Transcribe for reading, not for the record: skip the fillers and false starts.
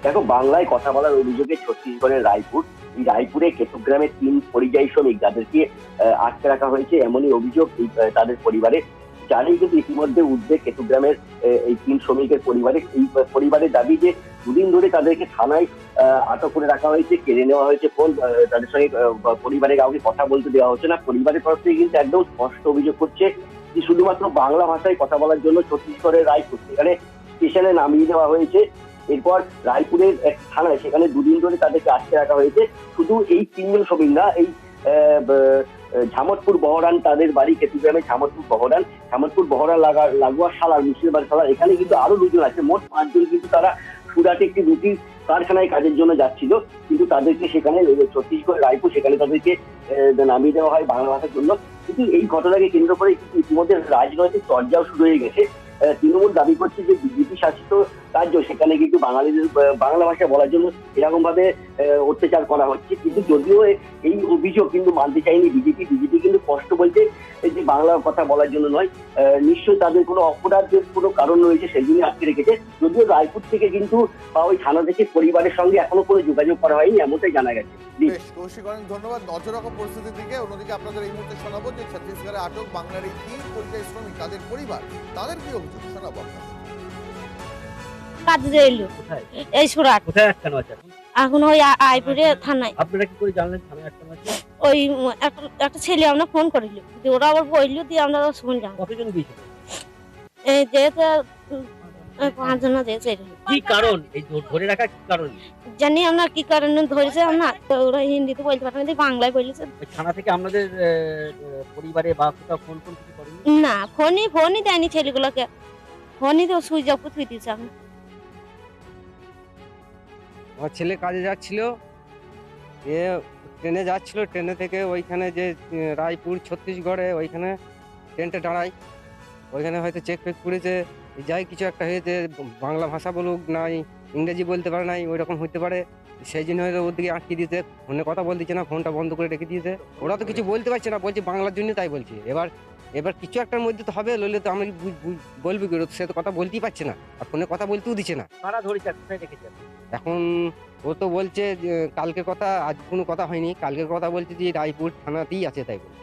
দেখো, বাংলায় কথা বলার অভিযোগে ছত্তিশগড়ের রায়পুর, এই রায়পুরে কেতুগ্রামের 3 পরিযায়ী শ্রমিক যাদেরকে আটকে রাখা হয়েছে এমনই অভিযোগ তাদের পরিবারে। জানেই কিন্তু ইতিমধ্যে উদ্বেগ কেতুগ্রামের এই 3 শ্রমিকের পরিবারে। এই পরিবারের দাবি যে দুদিন ধরে তাদেরকে থানায় আটক করে রাখা হয়েছে, কেড়ে নেওয়া হয়েছে ফোন, তাদের সঙ্গে পরিবারের কাউকে কথা বলতে দেওয়া হচ্ছে না। পরিবারের তরফ থেকে কিন্তু একদম স্পষ্ট অভিযোগ করছে যে শুধুমাত্র বাংলা ভাষায় কথা বলার জন্য ছত্তিশগড়ের রায়পুর সেখানে স্টেশনে নামিয়ে দেওয়া হয়েছে। এরপর রায়পুরের এক থানায় সেখানে দুদিন ধরে তাদেরকে আটকে রাখা হয়েছে। শুধু এই 3 জন শ্রমিক না, এই ঝামটপুর বহরান তাদের বাড়ি, কেতুগ্রামে ঝামটপুর বহরান লাগোয়া সালার, মুর্শিদাবাদ সালার, এখানে কিন্তু আরো 2 জন আছে। মোট 5 জন কিন্তু তারা সুরাটে একটি রুটির কারখানায় কাজের জন্য যাচ্ছিল, কিন্তু তাদেরকে সেখানে ছত্তিশগড় রায়পুর সেখানে তাদেরকে নামিয়ে দেওয়া হয় বাংলা ভাষার জন্য। কিন্তু এই ঘটনাকে কেন্দ্র করে কিন্তু ইতিমধ্যে রাজনৈতিক চর্চাও শুরু হয়ে গেছে। তৃণমূল দাবি করছে যে বিজেপি শাসিত রাজ্য, সেখানে কিন্তু বাঙালিদের বাংলা ভাষা বলার জন্য এরকম ভাবে অত্যাচার করা হচ্ছে। কিন্তু যদিও এই অভিযোগ কিন্তু মানতে চায়নি বিজেপি কিন্তু স্পষ্ট বলছে যে বাংলা কথা বলার জন্য নয়, নিশ্চয়ই তাদের কোনো অপরাধের কোনো কারণ রয়েছে সেই জন্য আটকে রেখেছে। যদিও রায়পুর থেকে কিন্তু বা ওই থানা থেকে পরিবারের সঙ্গে এখনো কোনো যোগাযোগ করা হয়নি, এমনটাই জানা গেছে। বেশ, কৌশিক, অনেক ধন্যবাদ। নজর রাখো পরিস্থিতির দিকে। অন্যদিকে আপনাদের এই মুহূর্তে শোনাবো যে ছত্তিশগড়ে আটক বাংলার এই 3 পরিযায়ী শ্রমিক, তাদের পরিবার, তাদের কি অভিযোগ শোনাবো আপনাদের। কাজে এলো এই সুরাট। কোথায় আটকানো আছে এখন? এখন ওই আইপুরে থানায়। আপনারা কি করে জানলেন থানায় আটকানো আছে? ওই একটা ছেলে আমরা ফোন করিল, দিয়ে ওরা আবার বললো, দিয়ে আমরা শুনলাম। কতজন গিয়েছিল? এই যেতে 5 জন যেতে। কি কারণ এই ধরে রাখা, কি কারণ? জানি আমরা কি কারণে ধরেছে না, তো ওরা হিন্দিতে বলতে পারে না, বাংলায় বলেছে। ওই থানা থেকে আপনাদের পরিবারে বা কোথাও ফোন ফোন কিছু করেনি? না, ফোনই দেয়নি ছেলেগুলোকে, ফোনই তো সুইচ অফ করে দিয়েছে। আমরা আমার ছেলে কাজে যাচ্ছিল, এ ট্রেনে যাচ্ছিল, ট্রেনে থেকে ওইখানে যে রায়পুর ছত্তিশগড়ে ওইখানে ট্রেনটা দাঁড়ায়, ওইখানে হয়তো চেক ফেক করেছে, যাই কিছু একটা হয়েছে, বাংলা ভাষা বলুক নাই ইংরেজি বলতে পারে নাই, ওই রকম হইতে পারে। সেই জন্য হয়তো ওদিকে আটকে দিয়েছে, ফোনে কথা বলতে দিচ্ছে না, ফোনটা বন্ধ করে রেখে দিয়েছে। ওরা তো কিছু বলতে পারছে না, বলছে বাংলার জন্য, তাই বলছি। এবার কিছু একটার মধ্যে তো হবে, লইলে তো আমরা বলবি কি, সে তো কথা বলতেই পারছে না, আর ফোনে কথা বলতেও দিচ্ছে না। কারা ধরেছে, কোথায় রেখেছে? এখন ও তো বলছে যে কালকের কথা, আজ কোনো কথা হয়নি, কালকের কথা বলছে যে রায়পুর থানাতেই আছে, তাই বলে।